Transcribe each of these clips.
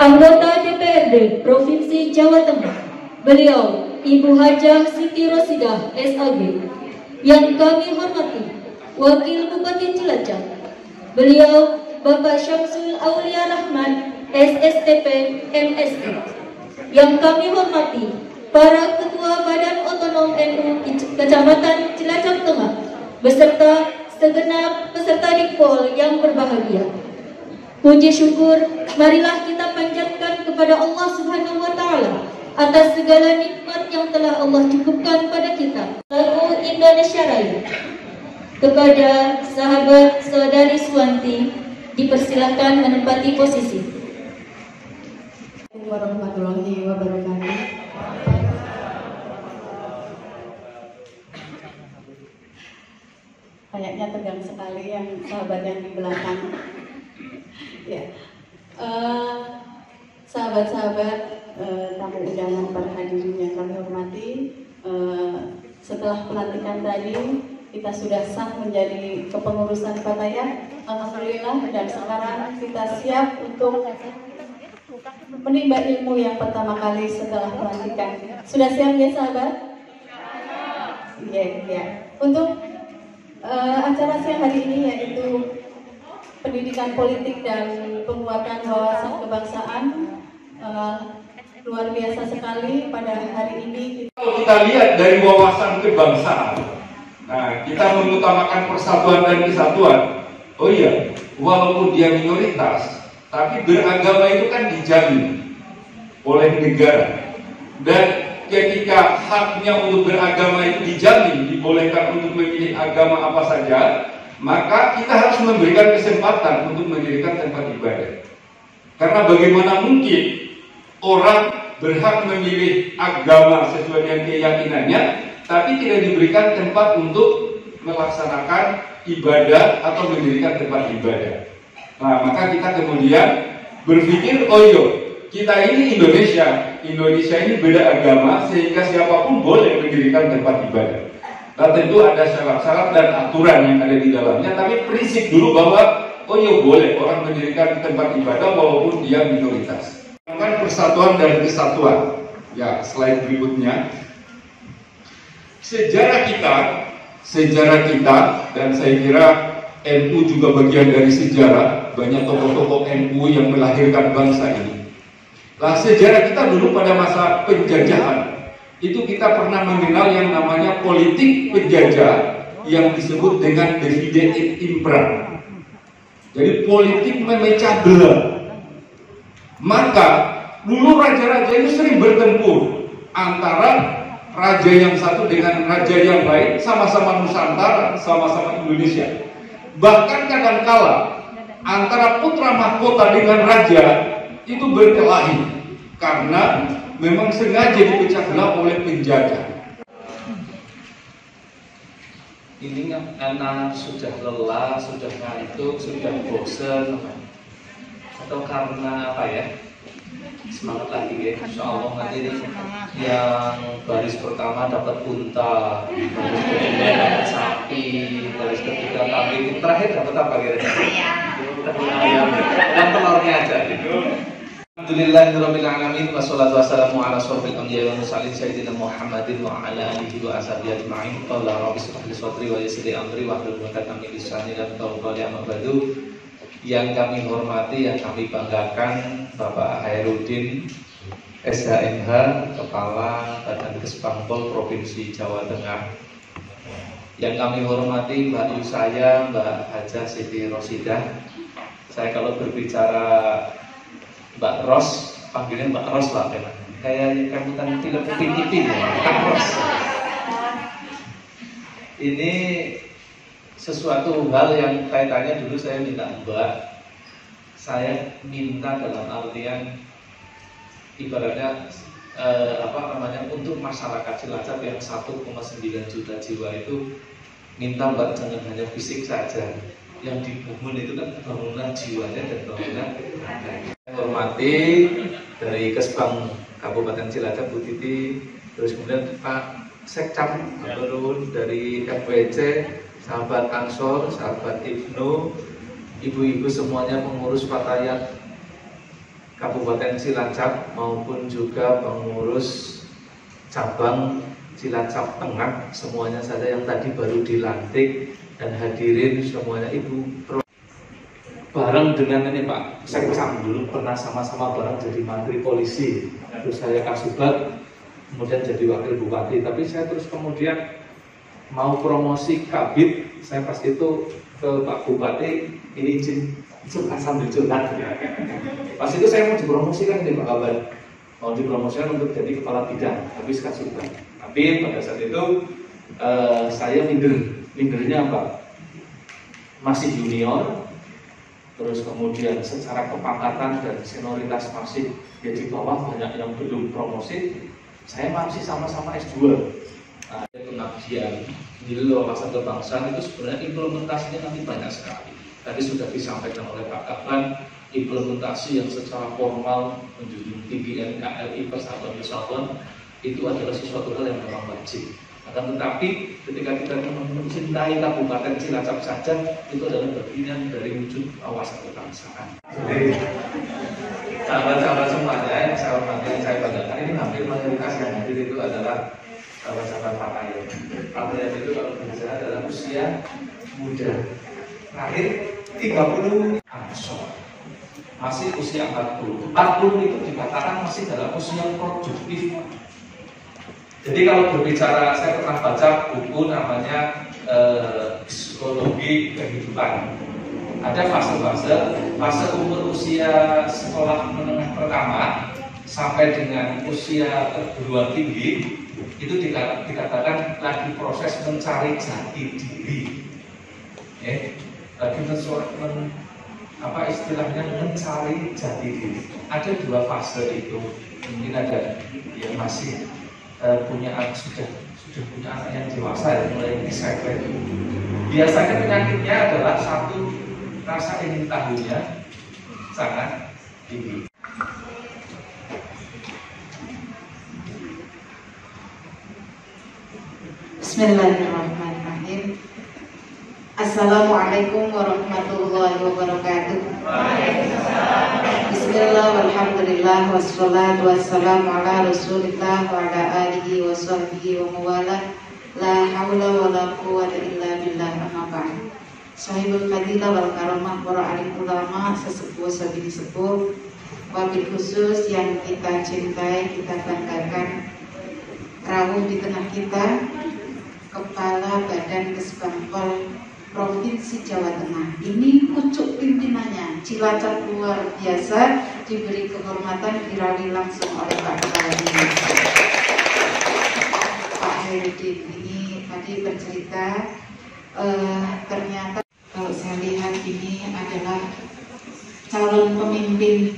Anggota DPRD Provinsi Jawa Tengah, beliau Ibu Hajah Siti Rosidah SAG. Yang kami hormati Wakil Bupati Cilacap, beliau Bapak Syamsul Aulia Rahman SSTP MSI. Yang kami hormati para Ketua Badan Otonom NU Kecamatan Cilacap Tengah beserta segenap peserta Dikpol yang berbahagia. Puji syukur marilah kita panjatkan kepada Allah Subhanahu wa Ta'ala atas segala nikmat yang telah Allah cukupkan pada kita. Lagu Indonesia Raya. Kepada sahabat saudari Suwanti dipersilakan menempati posisi. Warahmatullahi wabarakatuh. Kayaknya tegang sekali yang sahabat yang di belakang. Ya, sahabat-sahabat, tamu undangan para hadirin yang kami hormati, setelah pelantikan tadi kita sudah sah menjadi kepengurusan Fatayat, alhamdulillah, dan sekarang kita siap untuk menimba ilmu yang pertama kali setelah pelantikan. Sudah siap ya sahabat? Ya. Untuk acara siang hari ini yaitu pendidikan politik dan penguatan wawasan kebangsaan, luar biasa sekali pada hari ini. Kalau kita lihat dari wawasan kebangsaan, nah kita mengutamakan persatuan dan kesatuan. Oh iya, walaupun dia minoritas, tapi beragama itu kan dijamin oleh negara. Dan ketika haknya untuk beragama itu dijamin, dibolehkan untuk memilih agama apa saja, maka kita harus memberikan kesempatan untuk mendirikan tempat ibadah. Karena bagaimana mungkin orang berhak memilih agama sesuai dengan keyakinannya, tapi tidak diberikan tempat untuk melaksanakan ibadah atau mendirikan tempat ibadah. Nah, maka kita kemudian berpikir, oh iya, kita ini Indonesia ini beda agama, sehingga siapapun boleh mendirikan tempat ibadah. Nah, tentu ada syarat-syarat dan aturan yang ada di dalamnya, tapi prinsip dulu bahwa oh iya boleh orang mendirikan tempat ibadah walaupun dia minoritas. Persatuan dan kesatuan. Ya, slide berikutnya. Sejarah kita dan saya kira NU juga bagian dari sejarah. Banyak tokoh-tokoh NU yang melahirkan bangsa ini. Nah, sejarah kita dulu pada masa penjajahan itu kita pernah mengenal yang namanya politik penjajah yang disebut dengan divide et impera. Jadi politik memecah belah. Maka dulu raja-raja itu sering bertempur antara raja yang satu dengan raja yang lain, sama-sama Nusantara, sama-sama Indonesia. Bahkan kadangkala antara putra mahkota dengan raja itu berkelahi karena memang sengaja dipecah belah oleh penjajah. Ini anak sudah lelah, sudah ngantuk, sudah bosan, atau karena apa ya? Semangat lagi ya, insya Allah nanti yang baris pertama dapat unta, baris kedua dapat sapi, baris ketiga kambing, terakhir dapat apa kira-kira? Dapat ayam, dan telurnya aja gitu. Alhamdulillahirabbil alamin wassalatu wassalamu ala asyrofil anbiya'i wal mursalin sayyidina Muhammadin wa ala alihi wa ashabihi ajma'in. Qala rabbi shrah li sadri wa yassir li amri wahlul 'uqdatam min lisani yafqahu qawli. Amma ba'du. Yang kami hormati, yang kami banggakan Bapak Khairuddin SHMH, Kepala Badan Kesbangpol Provinsi Jawa Tengah. Yang kami hormati Mbak Yusaya, Mbak Hajah Siti Rosidah. Saya kalau berbicara Mbak Ros, panggilnya Mbak Ros lah, kayak rebutan film Ipin ya, Kak Ros. Ini sesuatu hal yang kaitannya dulu saya minta Mbak. Saya minta dalam artian ibaratnya untuk masyarakat Cilacap yang 1,9 juta jiwa itu minta Mbak jangan hanya fisik saja, yang dibangun itu kan bangunan jiwanya dan bangunan raganya. Saya hormati dari Kesbang Kabupaten Cilacap Bu Titi, terus kemudian Pak Sekcam turun dari FWC, sahabat Ansor, sahabat Ibnu, ibu-ibu semuanya pengurus Fatayat Kabupaten Cilacap maupun juga pengurus cabang Cilacap Tengah, semuanya saja yang tadi baru dilantik dan hadirin semuanya ibu. Bareng dengan ini Pak Sekcam dulu pernah sama-sama bareng jadi Menteri Polisi, terus saya Kasubat, kemudian jadi Wakil Bupati. Tapi saya terus kemudian mau promosi Kabid, saya pas itu ke Pak Bupati, ini izin sambil curhat. Pas itu saya mau dipromosikan ini Pak Kabar, mau dipromosikan untuk jadi Kepala Bidang, habis Kasubat. Tapi pada saat itu saya mindernya apa? Masih junior, terus kemudian secara kepangkatan dan senioritas masih di bawah, banyak yang belum promosi. Saya masih sama-sama S2. Nah, pengabdian di wawasan kebangsaan itu sebenarnya implementasinya nanti banyak sekali. Tadi sudah disampaikan oleh Pak Kaplan, implementasi yang secara formal menjunjung tinggi NKRI Persatuan Kesatuan itu adalah sesuatu hal yang memang wajib. Akan tetapi ketika kita mencintai Kabupaten Cilacap saja, itu adalah bagian dari wujud wawasan kebangsaan. Jadi sahabat-sahabat semuanya yang saya hormati, yang saya banggakan, ini hampir mayoritas yang hadir itu adalah sahabat-sahabat Fatayat. Fatayat itu kalau bicara adalah usia muda, terakhir 30 Ansor, masih usia 40 itu dikatakan masih dalam usia produktif. Jadi kalau berbicara, saya pernah baca buku namanya Psikologi Kehidupan. Ada fase umur usia sekolah menengah pertama sampai dengan usia perguruan tinggi itu dikatakan lagi proses mencari jati diri. Lagi istilahnya mencari jati diri. Ada 2 fase itu. Mungkin ada yang masih punya anak, sudah punya anak yang dewasa ya, mulai disekret. Biasanya penyakitnya adalah satu, rasa ingin tahunya sangat tinggi. Bismillahirrahmanirrahim. Assalamualaikum warahmatullahi wabarakatuh. Bismillah, walhamdulillah, wassalatu wassalamu ala rasulillah wa ala alihi wa sahbihi wa mawala. La hawla wa la quwwata illa billah, amma ba'd. Sahibul fadilah wal karamah, para alim ulama, sesepuh sabini sepuh, wabil khusus yang kita cintai, kita banggakan, rawuh di tengah kita, Kepala Badan Kesbangpol Provinsi Jawa Tengah. Ini pucuk pimpinannya, Cilacap luar biasa, diberi kehormatan dirawi langsung oleh Pak Kepala Dinas. Pak Herudin ini tadi bercerita, ternyata kalau saya lihat ini adalah calon pemimpin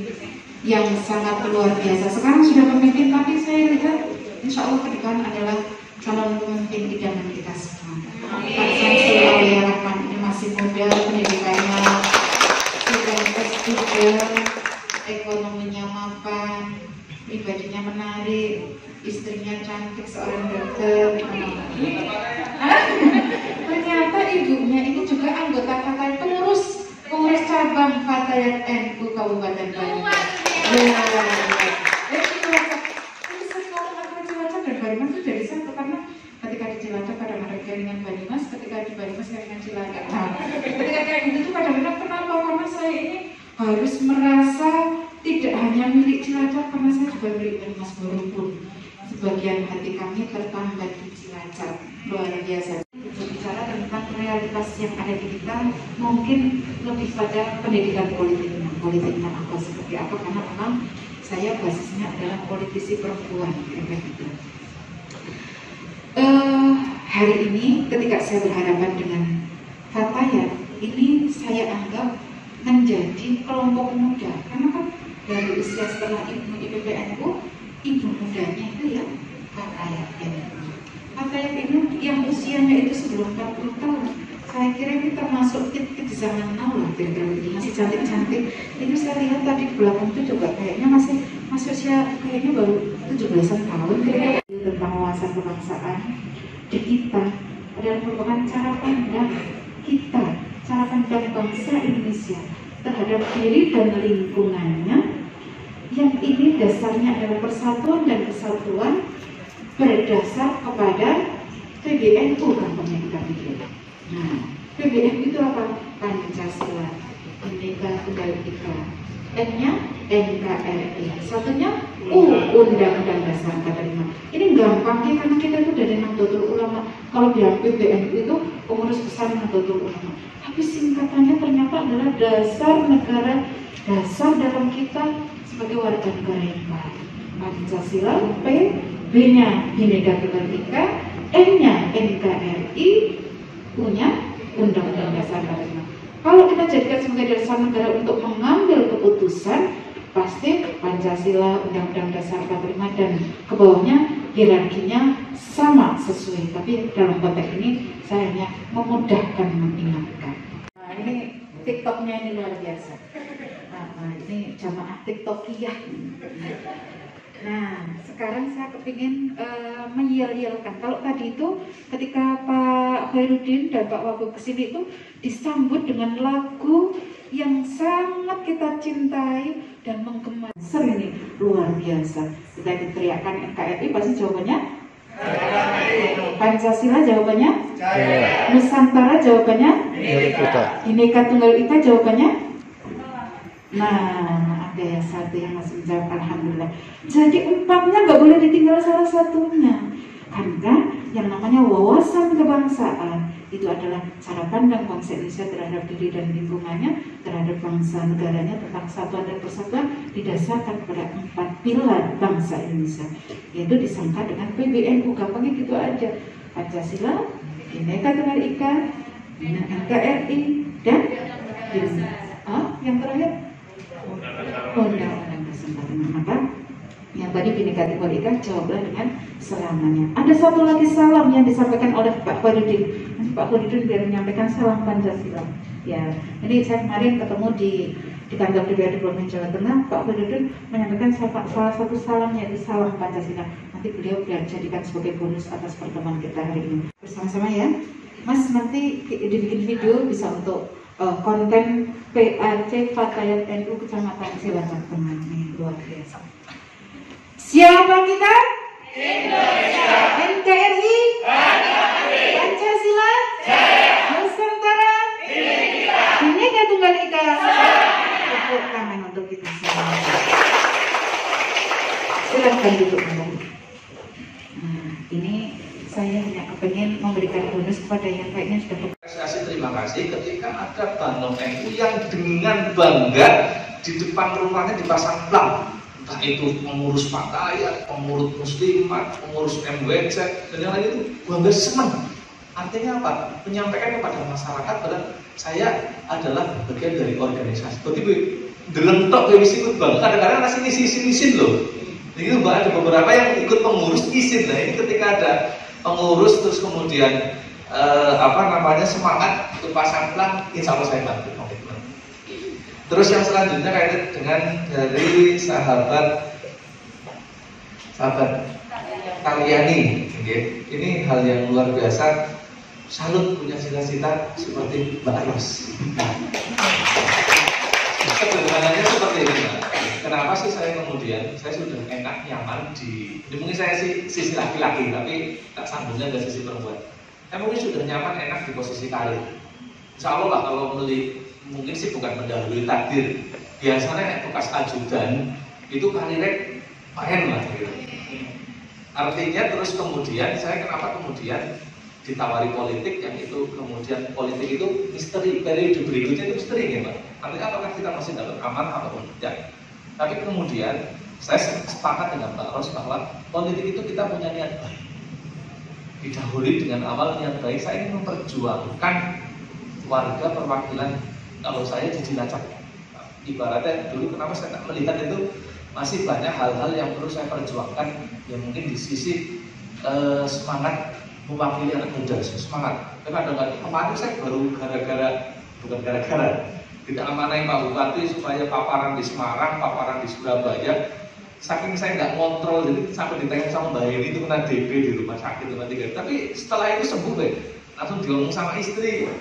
yang sangat luar biasa. Sekarang sudah pemimpin, tapi saya lihat insya Allah ke depan adalah calon pemimpin idaman kita semua. Pak Samsul Aulia Rahman ini masih muda, pendidikannya sudah S3, ekonominya mapan, pribadinya menarik, istrinya cantik, seorang dokter. Ternyata ibunya ini juga anggota Fatayat, pengurus cabang Fatayat NU Kabupaten Banyumas. Banyumas itu jadi satu, karena ketika di Cilacap kadang-kadang jaringan Banyumas, ketika di Banyumas jaringan Cilacap. Nah, ketika kayak gitu kadang-kadang kenapa? Karena saya ini harus merasa tidak hanya milik Cilacap karena saya juga beli dari Mas Boro pun. Sebagian hati kami tertambat di Cilacap, luar biasa. Bicara tentang realitas yang ada di kita, mungkin lebih pada pendidikan politiknya apa seperti apa, karena memang saya basisnya adalah politisi perempuan, gitu. Hari ini ketika saya berhadapan dengan Fatayat, ini saya anggap menjadi kelompok muda, karena kan dari usia setelah ilmu IPPNU, ibu mudanya itu ya Fatayat ini. Fatayat ini yang usianya itu sebelum 40 tahun. Saya kira ini termasuk titik di zaman now lah, masih cantik-cantik. Ini saya lihat tadi di belakang itu juga kayaknya masih usia kayaknya baru 17-an tahun kira-kira. Tentang wawasan kebangsaan di kita adalah merupakan cara pandang kita, cara pandang bangsa Indonesia terhadap diri dan lingkungannya, yang ini dasarnya adalah persatuan dan kesatuan berdasar kepada PBNU kampanye kita bikin. Nah, PBNU itu apa? Pancasila, Bhinneka Tunggal Ika, N-nya NKRI, satunya Undang-Undang Dasar 45. Ini gampangnya karena kita itu dari Nahdlatul Ulama. Kalau bilang PBNU itu pengurus besar Nahdlatul Ulama, tapi singkatannya ternyata adalah dasar negara, dasar dalam kita sebagai warga negara yang baik. Pancasila, P, B-nya Bhinneka Tunggal Ika, N-nya NKRI, U-nya Undang-Undang Dasar 45. Kalau kita jadikan sebagai dasar negara untuk mengambil keputusan, pasti Pancasila, Undang-Undang Dasar 45 dan ke bawahnya hierarkinya sama sesuai. Tapi dalam konteks ini saya hanya memudahkan mengingatkan. Nah, ini TikToknya ini luar biasa. Nah, ini jamaah TikTokiyah. Nah, sekarang saya kepingin menyel-yelkan. Kalau tadi itu ketika Pak Khairuddin dan Pak Wagub kesini itu disambut dengan lagu yang sangat kita cintai dan menggema. Ini luar biasa. Kita diteriakkan NKRI, pasti jawabannya Pancasila, jawabannya Nusantara, jawabannya Bhinneka Tunggal Ika, jawabannya. Nah, ada yang satu yang masih menjawab, alhamdulillah. Jadi empatnya nggak boleh ditinggal salah satunya, karena yang namanya wawasan kebangsaan itu adalah cara pandang bangsa Indonesia terhadap diri dan lingkungannya, terhadap bangsa negaranya, tentang kesatuan dan persatuan didasarkan pada 4 pilar bangsa Indonesia, yaitu disangka dengan PBNU. Gampangnya gitu aja: Pancasila, Bhinneka Tunggal Ika, NKRI, dan yang terakhir Undang-Undang Dasar 45. Maka yang tadi Bhinneka Tunggal Ika jawablah dengan selamanya. Ada satu lagi salam yang disampaikan oleh Pak Khairuddin. Nanti Pak Khairuddin biar menyampaikan salam Pancasila. Ya, jadi saya kemarin ketemu di kantor DPRD Provinsi Jawa Tengah. Pak Khairuddin menyampaikan salah satu salam, yaitu salam Pancasila. Nanti beliau biar jadikan sebagai bonus atas pertemuan kita hari ini. Bersama-sama ya, Mas. Nanti dibikin video bisa untuk konten PAC Fatayat NU Kecamatan Cilacap Tengah. Ini luar biasa. Siapa kita? Indonesia. NKRI? Pancasila? Nusantara? Bhinneka Tunggal Ika? Tepuk tangan untuk kita semua. Silahkan duduk kembali. Nah, ini saya hanya kepengen memberikan bonus kepada yang kayaknya sudah. Terima kasih ketika ada Banom NU yang dengan bangga di depan rumahnya dipasang plang. Entah itu pengurus Fatayat, pengurus Muslimat, pengurus MWC, dan yang lain itu bangga, senang. Artinya apa? Menyampaikan kepada masyarakat bahwa saya adalah bagian dari organisasi. Begitu, delentok ke misi ikut bang. Kadang-kadang masih ngisi-isin loh. Jadi ada beberapa yang ikut pengurus isin. Nah ini ketika ada pengurus terus kemudian semangat untuk pasang plang, insya Allah saya bantu. Terus yang selanjutnya kaitan dengan dari sahabat Kalyani, ini hal yang luar biasa. Salut punya cita-cita seperti Mbak Ros. Sederhananya seperti ini, Mbak. Kenapa sih saya kemudian sudah enak nyaman di mungkin saya sisi laki-laki, tapi tak sambungnya dari sisi perempuan. Saya mungkin sudah nyaman enak di posisi karir. Insya Allah lah, kalau mungkin sih bukan mendahului takdir. Biasanya bekas ajudan itu karirnya main lah gitu. Artinya terus kemudian saya kenapa kemudian ditawari politik yang itu kemudian politik itu misteri, periode berikutnya itu misteri ya Pak. Artinya apakah kita masih dapat aman ataupun tidak. Tapi kemudian saya sepakat dengan Pak Ros bahwa politik itu kita punya niat baik. Didahului dengan awal niat baik, saya ingin memperjuangkan warga perwakilan. Kalau saya di Cilacap, ibaratnya dulu kenapa saya tak melihat itu masih banyak hal-hal yang perlu saya perjuangkan yang mungkin di sisi semangat mewakili anak muda, semangat. Karena kadang-kadang kemarin saya baru bukan gara-gara tidak amanai Pak Bupati supaya paparan di Semarang, paparan di Surabaya. Saking saya nggak kontrol, jadi sampai ditanya sama Mbak Heni itu kena DP di rumah sakit cuma 3. Tapi setelah itu sembuh langsung diomong sama istri.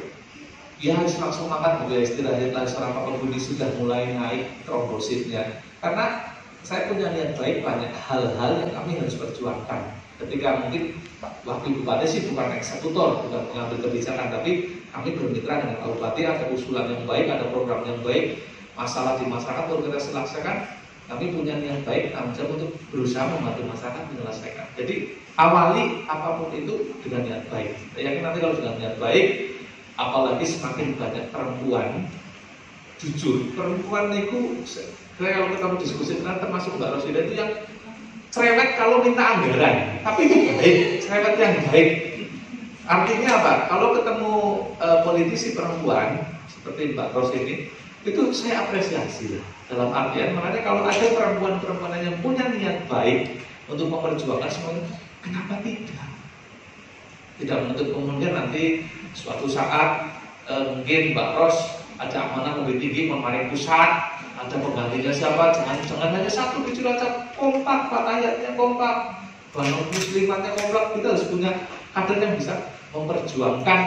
Ya harus langsung makan juga istirahatlah, seorang Pak Budi sudah mulai naik trombositnya. Karena saya punya niat baik, banyak hal-hal yang kami harus perjuangkan. Ketika mungkin Wakil Bupati sih bukan eksekutor, bukan pengambil kebijakan, tapi kami bermitra dengan Pak Bupati, ada usulan yang baik, ada program yang baik, masalah di masyarakat perlu kita selesaikan. Kami punya niat baik, tanggung untuk berusaha membantu masyarakat menyelesaikan. Jadi awali apapun itu dengan niat baik. Saya yakin nanti kalau dengan niat baik, apalagi semakin banyak perempuan, jujur, perempuan itu, kalau kita diskusi termasuk Mbak Rosida itu yang cerewet kalau minta anggaran, tapi itu baik, cerewet yang baik. Artinya apa? Kalau ketemu politisi perempuan seperti Mbak Ros ini, itu saya apresiasi lah. Dalam artian, makanya kalau ada perempuan-perempuan yang punya niat baik untuk memperjuangkan semuanya, kenapa tidak? Tidak menutup kemungkinan nanti suatu saat mungkin Mbak Ros ada amanah lebih tinggi memaring pusat, ada penggantinya siapa? Jangan hanya satu di Cilacap, kompak, fatayatnya kompak, Bangun Muslimatnya kompak. Kita harus punya kader yang bisa memperjuangkan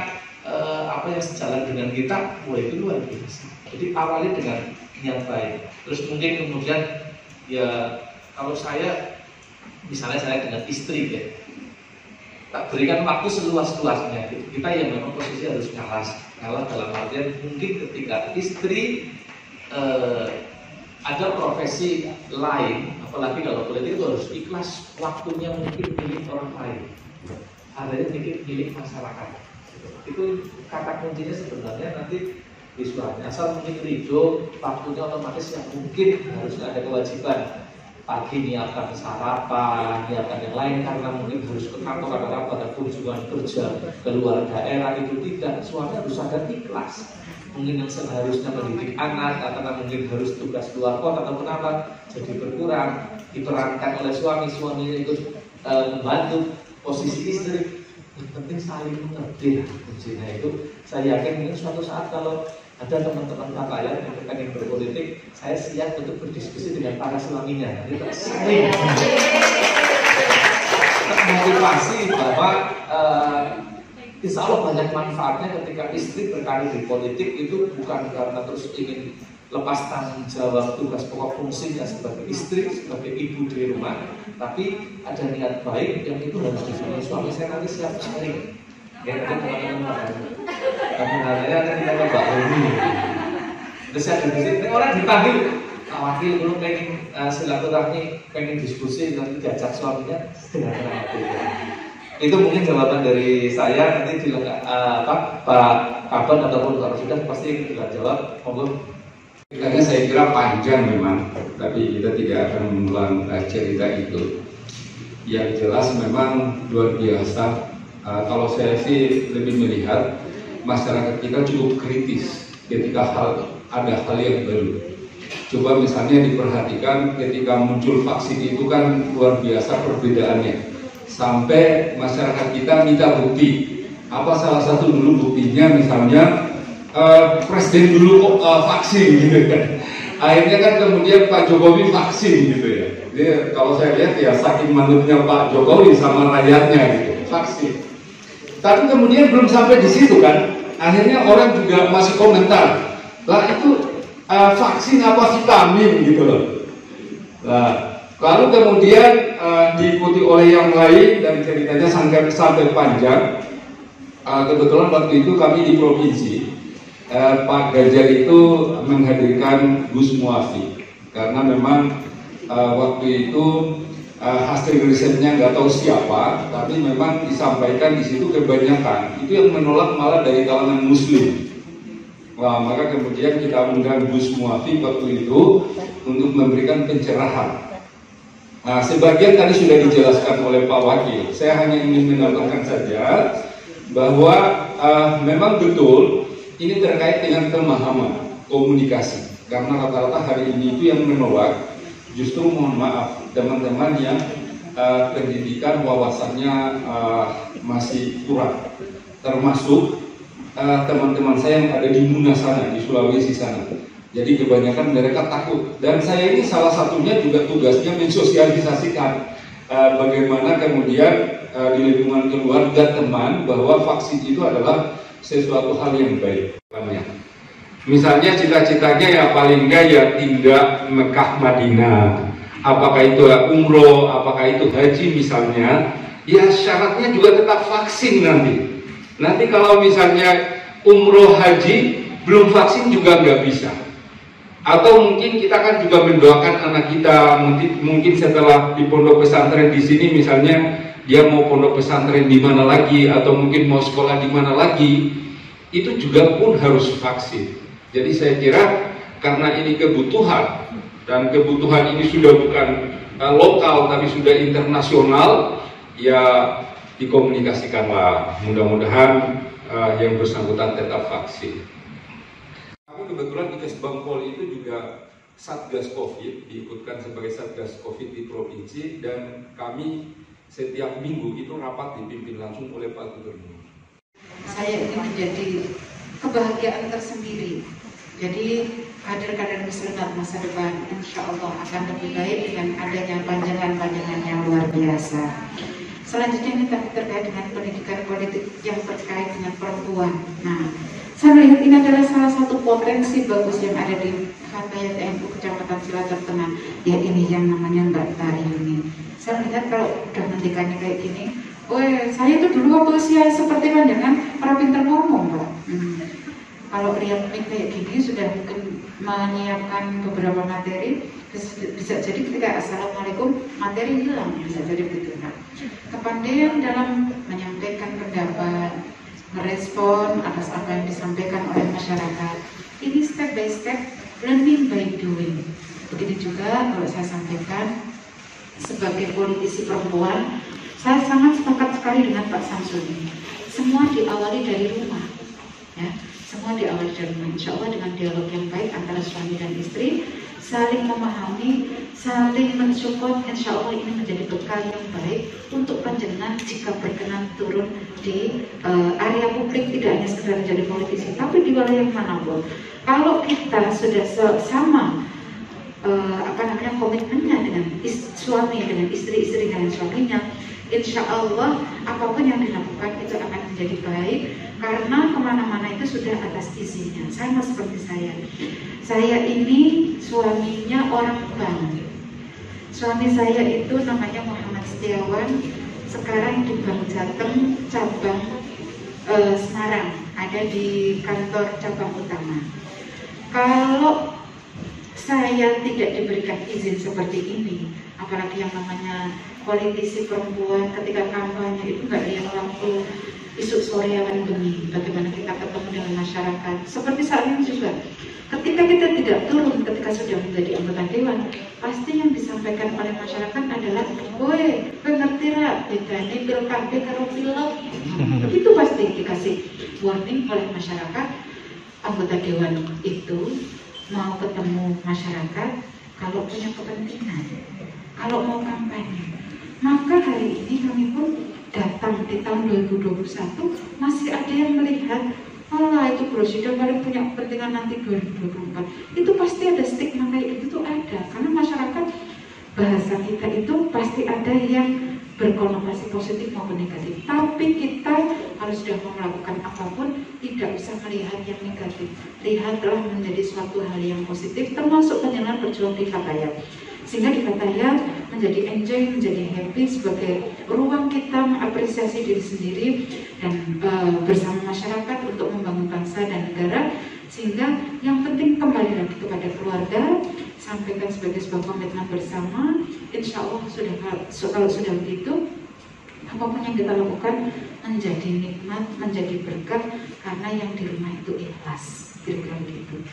apa yang sejalan dengan kita. Wah, itu luar biasa. Jadi awali dengan niat baik. Terus mungkin kemudian ya kalau saya misalnya saya dengan istri ya, tak berikan waktu seluas-luasnya. Kita yang memang posisi harus ngalah dalam artian mungkin ketika istri ada profesi lain, apalagi kalau politik itu harus ikhlas waktunya mungkin milik orang lain, adanya milik masyarakat. Itu kata kuncinya sebenarnya nanti di suratnya. Asal mungkin ridho, waktunya otomatis yang mungkin harus ada kewajiban. Pagi nyiapkan sarapan, nyiapkan yang lain karena mungkin harus ke kantor atau ada kunjungan kerja keluar daerah, itu tidak. Suami harus sadar ikhlas. Mungkin yang seharusnya mendidik anak karena mungkin harus tugas keluar kota atau kenapa jadi berkurang, diperankan oleh suaminya ikut membantu posisi istri. Yang penting saling mengerti. Kuncinya itu saya yakin mungkin suatu saat kalau ada teman-teman rakyat yang pengen berpolitik, saya siap untuk berdiskusi dengan para suaminya. Jadi sering termotivasi bahwa insya Allah banyak manfaatnya ketika istri berkarir di politik itu bukan karena terus ingin lepas tanggung jawab tugas pokok fungsinya sebagai istri, sebagai ibu di rumah, tapi ada niat baik yang itu harus disukai suami. Saya nanti siap sharing. Ya nanti teman-teman katanya kita ke Mbak Heni. Terus saya diskusi, orang dipanggil wakil dulu pengen silaturahmi, pengen diskusi nanti diajak suaminya dengan hati. Itu mungkin jawaban dari saya. Nanti Pak Kapan ataupun kalau sudah pasti kita jawab. Monggo. Ceritanya saya kira panjang memang, tapi kita tidak akan mengulang cerita itu. Yang jelas memang luar biasa. Kalau saya sih lebih melihat masyarakat kita cukup kritis ketika ada hal yang baru. Coba misalnya diperhatikan ketika muncul vaksin itu kan luar biasa perbedaannya. Sampai masyarakat kita minta bukti. Apa salah satu dulu buktinya misalnya presiden dulu vaksin gitu kan. Akhirnya kan kemudian Pak Jokowi vaksin gitu ya. Jadi kalau saya lihat ya saking manutnya Pak Jokowi sama rakyatnya gitu, vaksin. Tapi kemudian belum sampai di situ kan. Akhirnya orang juga masih komentar. Lah itu vaksin apa vitamin gitu loh. Nah, lalu kemudian diikuti oleh yang lain dan ceritanya sampai panjang. Kebetulan waktu itu kami di provinsi, Pak Ganjar itu menghadirkan Gus Muafi karena memang waktu itu hasil risetnya nggak tahu siapa, tapi memang disampaikan di situ kebanyakan itu yang menolak malah dari kalangan Muslim. Wah, maka kemudian kita undang Gus Muafi waktu itu untuk memberikan pencerahan. Nah, sebagian tadi sudah dijelaskan oleh Pak Wakil. Saya hanya ingin menambahkan saja bahwa memang betul ini terkait dengan pemahaman komunikasi. Karena rata-rata hari ini itu yang menolak justru, mohon maaf, teman-teman yang pendidikan wawasannya masih kurang, termasuk teman-teman saya yang ada di Muna sana, di Sulawesi sana. Jadi kebanyakan mereka takut, dan saya ini salah satunya juga tugasnya mensosialisasikan bagaimana kemudian di lingkungan keluarga teman bahwa vaksin itu adalah sesuatu hal yang baik. Misalnya cita-citanya ya paling enggak ya tindak Mekah Madinah, apakah itu umroh, apakah itu haji misalnya, ya syaratnya juga tetap vaksin nanti. Nanti kalau misalnya umroh haji belum vaksin juga nggak bisa. Atau mungkin kita kan juga mendoakan anak kita mungkin setelah di pondok pesantren di sini misalnya dia mau pondok pesantren di mana lagi atau mungkin mau sekolah di mana lagi, itu juga pun harus vaksin. Jadi saya kira karena ini kebutuhan dan kebutuhan ini sudah bukan lokal tapi sudah internasional, ya dikomunikasikanlah, mudah-mudahan yang bersangkutan tetap vaksin. Kami kebetulan di Kesbangpol itu juga Satgas Covid, diikutkan sebagai Satgas Covid di provinsi, dan kami setiap minggu itu rapat dipimpin langsung oleh Pak Gubernur. Saya ini menjadi kebahagiaan tersendiri. Jadi kader-kader muslimat masa depan insya Allah akan lebih baik dengan adanya panjangan-panjangan yang luar biasa. Selanjutnya ini terkait dengan pendidikan politik yang terkait dengan perempuan. Nah, saya melihat ini adalah salah satu potensi bagus yang ada di Fatayat NU Kecamatan Cilacap Tengah. Ya ini yang namanya Mbak Tayuni. Saya melihat kalau udah nantikannya kayak gini, saya itu dulu waktu usia seperti panjangan para pinter ngomong, Mbak. Kalau Rian kayak gini sudah mungkin menyiapkan beberapa materi, bisa jadi ketika assalamualaikum materi hilang, bisa jadi begitu. Nah, kepandaian dalam menyampaikan pendapat, merespon atas apa yang disampaikan oleh masyarakat, ini step by step, learning by doing. Begitu juga kalau saya sampaikan sebagai politisi perempuan, saya sangat sepakat sekali dengan Pak Samsul ini. Semua diawali dari rumah, ya. Semua diawali dari rumah. Insya Allah dengan dialog yang baik antara suami dan istri, saling memahami, saling mensupport, insya Allah ini menjadi bekal yang baik untuk panjenengan jika berkenan turun di area publik, tidak hanya sekedar menjadi politisi, tapi di wilayah manapun. Kalau kita sudah sama komitmennya dengan suami, dengan istri dengan suaminya, insya Allah apapun yang dilakukan itu akan menjadi baik, karena kemana-mana itu sudah atas izinnya. Sama seperti saya ini suaminya orang bank. Suami saya itu namanya Muhammad Setiawan, sekarang di Bank Jateng cabang Semarang, ada di kantor cabang utama. Kalau saya tidak diberikan izin seperti ini, apalagi yang namanya politisi perempuan ketika kampanye itu nggak ada yang lampu isu soreawan bengi, bagaimana kita ketemu dengan masyarakat. Seperti saat ini juga, ketika kita tidak turun, ketika sudah menjadi anggota dewan, pasti yang disampaikan oleh masyarakat adalah, woi, ngerti ra, bedane pilkada karo pilek. Itu pasti dikasih warning oleh masyarakat. Anggota dewan itu mau ketemu masyarakat kalau punya kepentingan, kalau mau kampanye. Maka hari ini kami pun datang di tahun 2021 masih ada yang melihat, itu Presiden paling punya kepentingan nanti 2024. Itu pasti ada stigma kayak gitu, ada. Karena masyarakat, bahasa kita itu pasti ada yang berkonotasi positif maupun negatif. Tapi kita harus sudah mau melakukan apapun, tidak usah melihat yang negatif. Lihatlah menjadi suatu hal yang positif, termasuk penjenengan berjuang di Fatayat. Sehingga di Fatayat menjadi enjoy, menjadi happy sebagai ruang kita mengapresiasi diri sendiri dan bersama masyarakat untuk membangun bangsa dan negara. Sehingga yang penting kembali lagi kepada keluarga, sampaikan sebagai sebuah komitmen bersama. Insya Allah kalau sudah begitu, apapun yang kita lakukan menjadi nikmat, menjadi berkah, karena yang di rumah itu ikhlas, kira-kira begitu.